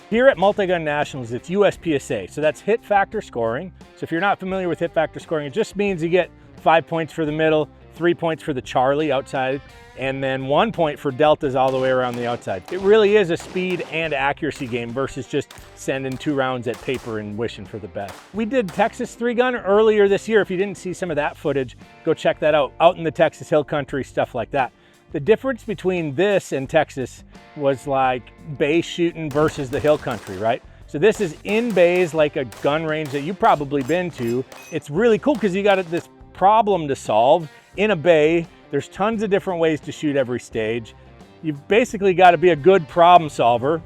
Here at MultiGun Nationals, it's USPSA, so that's hit factor scoring. So if you're not familiar with hit factor scoring, it just means you get 5 points for the middle, 3 points for the Charlie outside, and then 1 point for deltas all the way around the outside. It really is a speed and accuracy game versus just sending 2 rounds at paper and wishing for the best. We did Texas 3-gun earlier this year. If you didn't see some of that footage, go check that out in the Texas Hill Country, stuff like that. The difference between this and Texas was like bay shooting versus the hill country, right? So this is in bays, like a gun range that you've probably been to. It's really cool because you got this problem to solve in a bay. There's tons of different ways to shoot every stage. You've basically got to be a good problem solver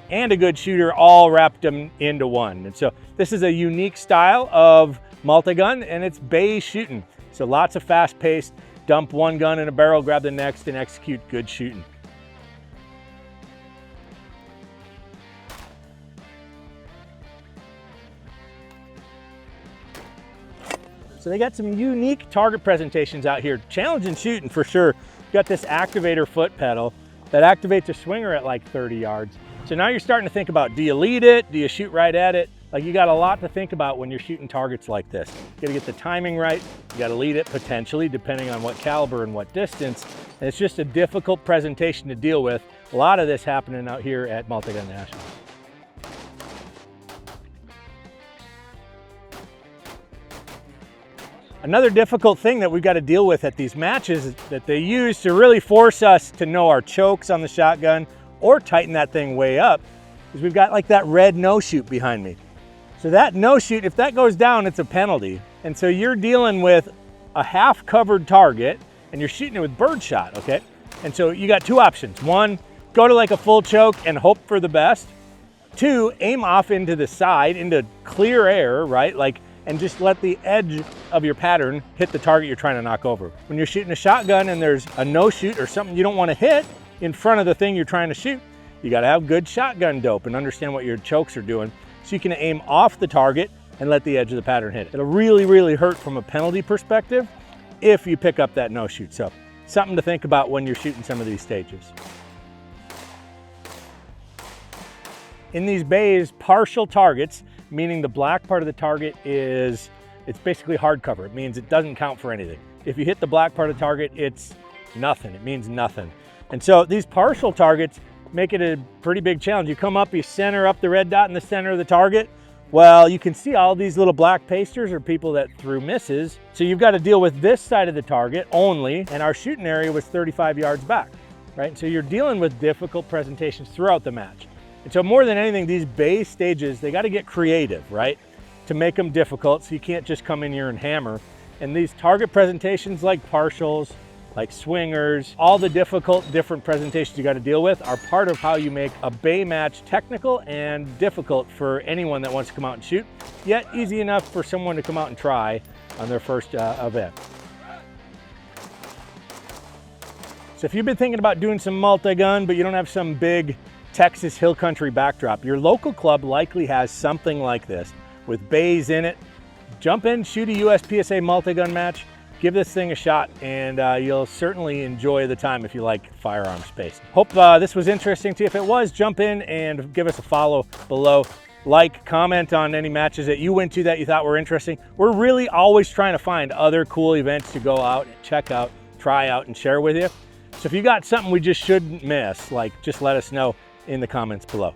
and a good shooter all wrapped into one. And so this is a unique style of multi-gun, and it's bay shooting. So lots of fast paced, dump one gun in a barrel, grab the next, and execute good shooting. So they got some unique target presentations out here. Challenging shooting for sure. You got this activator foot pedal that activates a swinger at like 30 yards. So now you're starting to think about, do you lead it? Do you shoot right at it? Like, you got a lot to think about when you're shooting targets like this. You gotta get the timing right. You gotta lead it potentially, depending on what caliber and what distance. And it's just a difficult presentation to deal with. A lot of this happening out here at MultiGun Nationals. Another difficult thing that we've got to deal with at these matches that they use to really force us to know our chokes on the shotgun or tighten that thing way up is we've got like that red no-shoot behind me. So that no-shoot, if that goes down, it's a penalty. And so you're dealing with a half-covered target and you're shooting it with birdshot, okay? And so you got 2 options. 1, go to like a full choke and hope for the best. 2, aim off into the side, into clear air, right? And just let the edge of your pattern hit the target you're trying to knock over. When you're shooting a shotgun and there's a no-shoot or something you don't want to hit in front of the thing you're trying to shoot, you got to have good shotgun dope and understand what your chokes are doing so you can aim off the target and let the edge of the pattern hit it. It'll really, really hurt from a penalty perspective if you pick up that no-shoot. So something to think about when you're shooting some of these stages. In these bays, partial targets, meaning the black part of the target it's basically hard cover. It means it doesn't count for anything. If you hit the black part of the target, it's nothing. It means nothing. And so these partial targets make it a pretty big challenge. You come up, you center up the red dot in the center of the target. Well, you can see all these little black pasters are people that threw misses. So you've got to deal with this side of the target only, and our shooting area was 35 yards back, right? So you're dealing with difficult presentations throughout the match. And so more than anything, these bay stages, they got to get creative, right? To make them difficult, so you can't just come in here and hammer. And these target presentations like partials, like swingers, all the different presentations you got to deal with are part of how you make a bay match technical and difficult for anyone that wants to come out and shoot, yet easy enough for someone to come out and try on their first event. So if you've been thinking about doing some multi-gun, but you don't have some big Texas hill country backdrop, your local club likely has something like this with bays in it. Jump in, shoot a USPSA multi-gun match, give this thing a shot, and you'll certainly enjoy the time if you like firearm space. Hope this was interesting to you. If it was, jump in and give us a follow below. Like, comment on any matches that you went to that you thought were interesting. We're really always trying to find other cool events to go out, check out, try out, and share with you. So if you got something we just shouldn't miss, just let us know in the comments below.